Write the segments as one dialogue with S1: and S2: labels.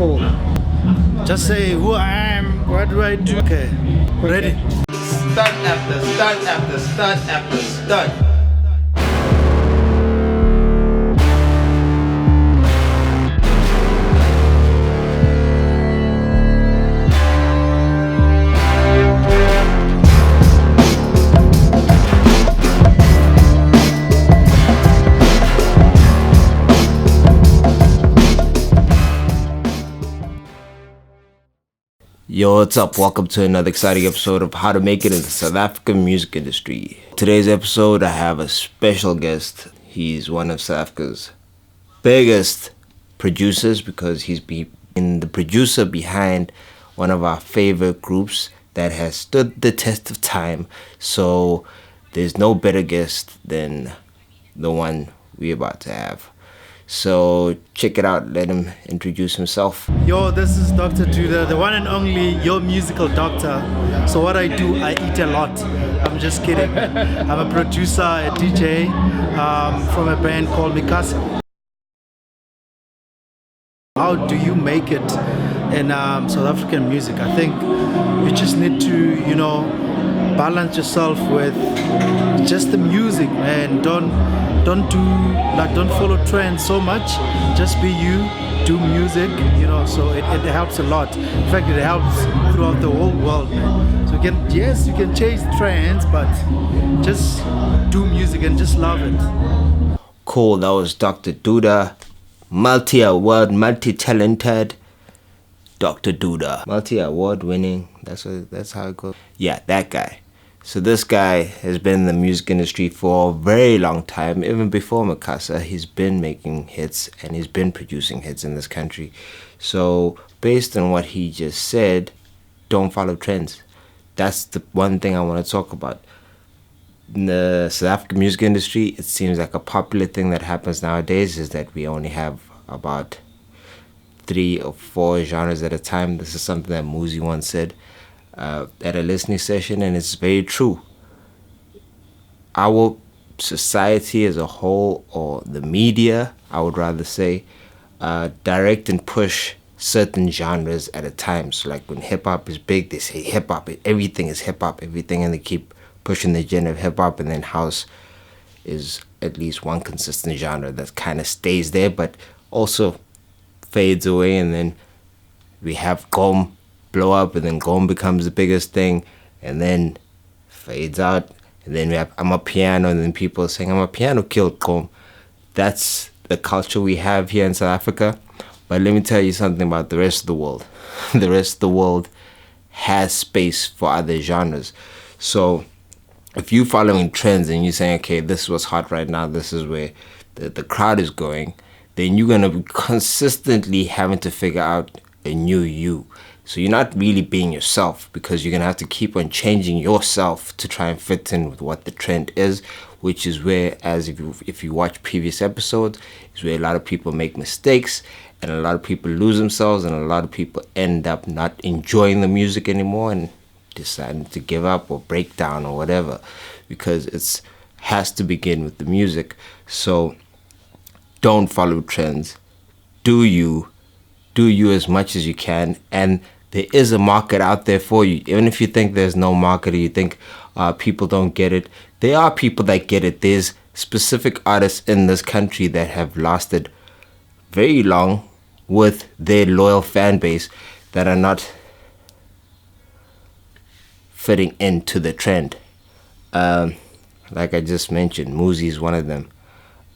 S1: Cool. Just say who I am, what do I do? Okay, ready?
S2: Stunt after stunt after stunt after stunt.
S3: Yo, what's up? Welcome to another exciting episode of How to Make It in the South African Music Industry. Today's episode, I have a special guest. He's one of South Africa's biggest producers because he's been the producer behind one of our favorite groups that has stood the test of time. So there's no better guest than the one we're about to have. So check it out, let him introduce himself.
S1: Yo, this is Dr. DUDA, the one and only your musical doctor. So what I do, I eat a lot. I'm just kidding. I'm a producer, a DJ from a band called Mikasa. How do you make it in South African music? I think you just need to, balance yourself with just the music, man. Don't follow trends so much. Just be you, do music, so it helps a lot. In fact, it helps throughout the whole world, man. So you can chase trends, but just do music and just love it.
S3: Cool, that was Dr. DUDA, multi-award, multi-talented Dr. DUDA. Multi-award winning, that's how it goes. Yeah, that guy. So this guy has been in the music industry for a very long time. Even before Mikasa, he's been making hits and he's been producing hits in this country. So based on what he just said, don't follow trends. That's the one thing I want to talk about. In the South African music industry, it seems like a popular thing that happens nowadays is that we only have about 3 or 4 genres at a time. This is something that Muzi once said at a listening session, and it's very true. Our society as a whole, or the media, I would rather say, direct and push certain genres at a time. So like when hip-hop is big, they say hip-hop, everything is hip-hop, everything, and they keep pushing the genre of hip-hop, and then house is at least one consistent genre that kind of stays there but also fades away, and then we have Gom blow up, and then Gom becomes the biggest thing and then fades out, and then we have Amapiano, and then people saying Amapiano killed Gom. That's the culture we have here in South Africa. But let me tell you something about the rest of the world. The rest of the world has space for other genres. So if you're following trends and you're saying, okay, this is what's hot right now, this is where the crowd is going, then you're going to be consistently having to figure out a new you. So you're not really being yourself, because you're going to have to keep on changing yourself to try and fit in with what the trend is, which is where, as if you watch previous episodes, is where a lot of people make mistakes and a lot of people lose themselves, and a lot of people end up not enjoying the music anymore and deciding to give up or break down or whatever, because it has to begin with the music. So don't follow trends. Do you as much as you can, and there is a market out there for you. Even if you think there's no market, or you think people don't get it, there are people that get it. There's specific artists in this country that have lasted very long with their loyal fan base that are not fitting into the trend. Like I just mentioned, Muzi is one of them.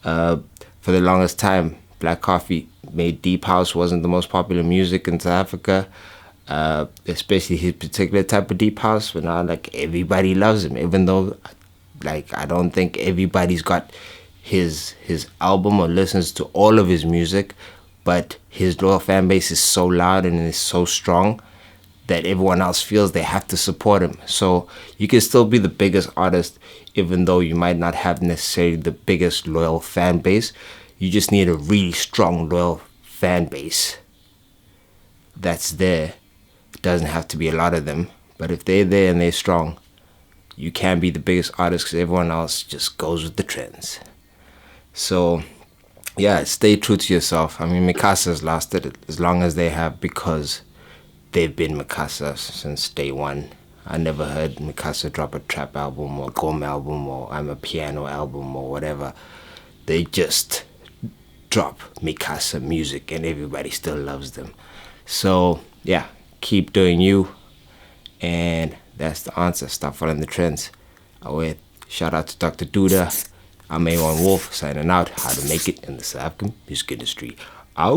S3: For the longest time, Black Coffee made deep house, wasn't the most popular music in South Africa, especially his particular type of deep house. But now, like, everybody loves him, even though, like, I don't think everybody's got his album or listens to all of his music, but his loyal fan base is so loud and is so strong that everyone else feels they have to support him. So you can still be the biggest artist even though you might not have necessarily the biggest loyal fan base. You just need a really strong loyal fan base that's there. It doesn't have to be a lot of them, but if they're there and they're strong, you can be the biggest artist because everyone else just goes with the trends. So yeah, stay true to yourself. I mean, Mikasa's lasted as long as they have because they've been Mikasa since day one. I never heard Mikasa drop a trap album or Gom album or I'm a piano album or whatever. They just drop Mikasa music and everybody still loves them. So, yeah, keep doing you. And that's the answer. Stop following the trends. With shout out to Dr. DUDA. I'm Aewon Wolf signing out. How to make it in the South African music industry. Ow!